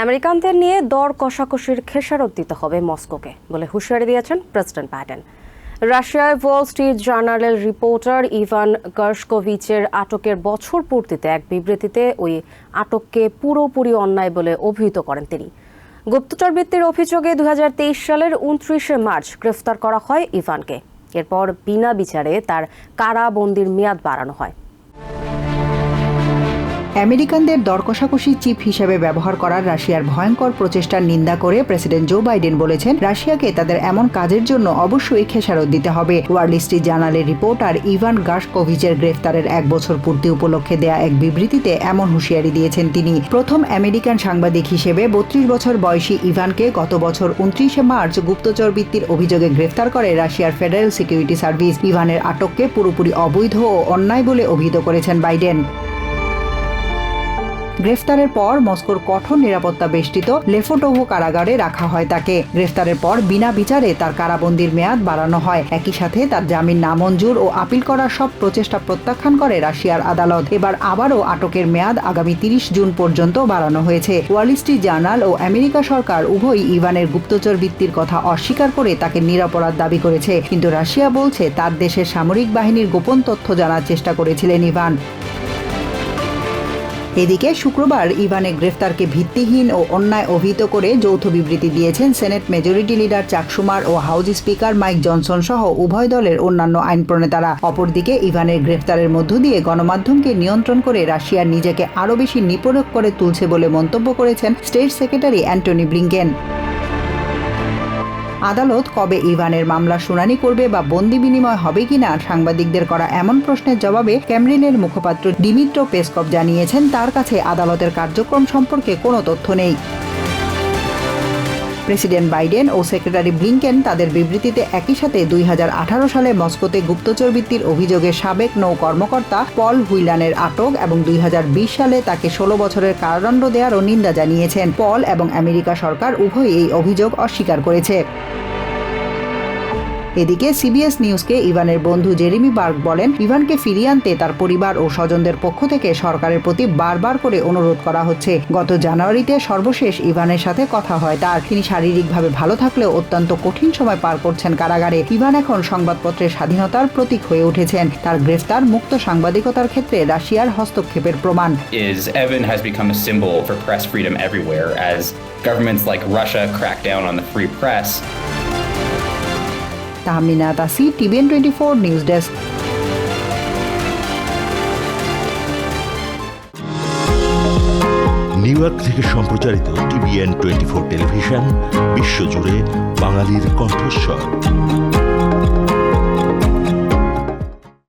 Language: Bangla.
আমেরিকানদের নিয়ে দর কষাকষির খেসারত দিতে হবে মস্কোকে বলে হুঁশিয়ারি দিয়েছেন প্রেসিডেন্ট বাইডেন। রাশিয়ায় ওয়াল স্ট্রিট জার্নালের রিপোর্টার ইভান গার্শকোভিচের আটকের বছর পূর্তিতে এক বিবৃতিতে ওই আটককে পুরোপুরি অন্যায় বলে অভিহিত করেন তিনি। গুপ্তচরবৃত্তির অভিযোগে 2023 সালের 29শে মার্চ গ্রেফতার করা হয় ইভানকে। এরপর বিনা বিচারে তার কারাবন্দির মেয়াদ বাড়ানো হয়। আমেরিকানদের দরকষাকষি চিপ হিসেবে ব্যবহার করার রাশিয়ার ভয়ঙ্কর প্রচেষ্টার নিন্দা করে প্রেসিডেন্ট জো বাইডেন বলেছেন, রাশিয়াকে তাদের এমন কাজের জন্য অবশ্যই খেসারত দিতে হবে। ওয়াল স্ট্রিট জার্নালের রিপোর্টার ইভান গার্শকোভিচের গ্রেফতারের 1 বছর পূর্তি উপলক্ষে দেয়া এক বিবৃতিতে এমন হুঁশিয়ারি দিয়েছেন তিনি। প্রথম আমেরিকান সাংবাদিক হিসেবে 32 বছর বয়সী ইভানকে গত বছর 29শে মার্চ গুপ্তচরবৃত্তির অভিযোগে গ্রেফতার করে রাশিয়ার ফেডারেল সিকিউরিটি সার্ভিস। ইভানের আটককে পুরোপুরি অবৈধ ও অন্যায় বলে অভিহিত করেছেন বাইডেন। গ্রেফতারের পর মস্কোর কঠোর নিরাপত্তা বেষ্টিত লেফোটোভো কারাগারে রাখা হয় তাকে। গ্রেফতারের পর বিনা বিচারে তার কারাবন্দির মেয়াদ বাড়ানো হয়। একই সাথে তার জামিন নামঞ্জুর ও আপিল করার সব প্রচেষ্টা প্রত্যাখ্যান করে রাশিয়ার আদালত। এবার আবারও আটকের মেয়াদ আগামী 30 জুন পর্যন্ত বাড়ানো হয়েছে। ওয়াল স্ট্রিট জার্নাল ও আমেরিকা সরকার উভয়ই ইভানের গুপ্তচর বৃত্তির কথা অস্বীকার করে তাকে নিরপরাধ দাবি করেছে, কিন্তু রাশিয়া বলছে তার দেশের সামরিক বাহিনীর গোপন তথ্য জানার চেষ্টা করেছিলেন ইভান। এদিকে শুক্রবার ইভানের গ্রেফতারকে ভিত্তিহীন ও অন্যায় অভিহিত করে যৌথ বিবৃতি দিয়েছেন সেনেট মেজরিটি লিডার চাক শুমার ও হাউস স্পিকার মাইক জনসন সহ উভয় দলের অন্যান্য আইন প্রণেতারা। অপরদিকে ইভানের গ্রেফতারের মধ্য দিয়ে গণমাধ্যমকে নিয়ন্ত্রণ করে রাশিয়া নিজেকে আরও বেশি নিপীড়ক করে তুলছে বলে মন্তব্য করেছেন স্টেট সেক্রেটারি অ্যান্টনি ব্লিংকেন। আদালত কবে ইভানের মামলার শুনানি করবে বা বন্দি বিনিময় হবে কিনা সাংবাদিকদের করা এমন প্রশ্নের জবাবে ক্রেমলিনের মুখপাত্র দিমিত্র পেসকভ জানিয়েছেন, তার কাছে আদালতের কার্যক্রম সম্পর্কে কোনো তথ্য নেই। প্রেসিডেন্ট বাইডেন ও সেক্রেটারি ব্লিংকেন তাদের বিবৃতিতে একই সাথে 2018 সালে মস্কোতে গুপ্তচরবৃত্তির অভিযোগে সাবেক নৌ কর্মকর্তা পল হুইলানের আটক এবং 2020 সালে তাকে 16 বছরের কারাদণ্ড দেওয়ারও নিন্দা জানিয়েছেন। পল এবং আমেরিকা সরকার উভয়ই এই অভিযোগ অস্বীকার করেছে। এদিকে সিবিএস নিউজকে ইভানের বন্ধু জেরেমি বার্গ বলেন, ইভানকে ফিরিয়ে আনতে তার পরিবার ও স্বজনদের পক্ষ থেকে সরকারের প্রতি বারবার করে অনুরোধ করা হচ্ছে। গত জানুয়ারিতে সর্বশেষ ইভানের সাথে কথা হয় তার। তিনি শারীরিকভাবে ভালো থাকলেও অত্যন্ত কঠিন সময় পার করছেন কারাগারে। ইভান এখন সংবাদপত্রের স্বাধীনতার প্রতীক হয়ে উঠেছেন। তার গ্রেফতার মুক্ত সাংবাদিকতার ক্ষেত্রে রাশিয়ার হস্তক্ষেপের প্রমাণ। Evan has become a symbol for press freedom everywhere as governments like Russia crack down on the free press. Tahmina Tashi, TVN 24 news desk. New York থেকে সম্প্রচারিত টিভিএন 24 টেলিভিশন বিশ্বজুড়ে বাঙালির কণ্ঠস্বর।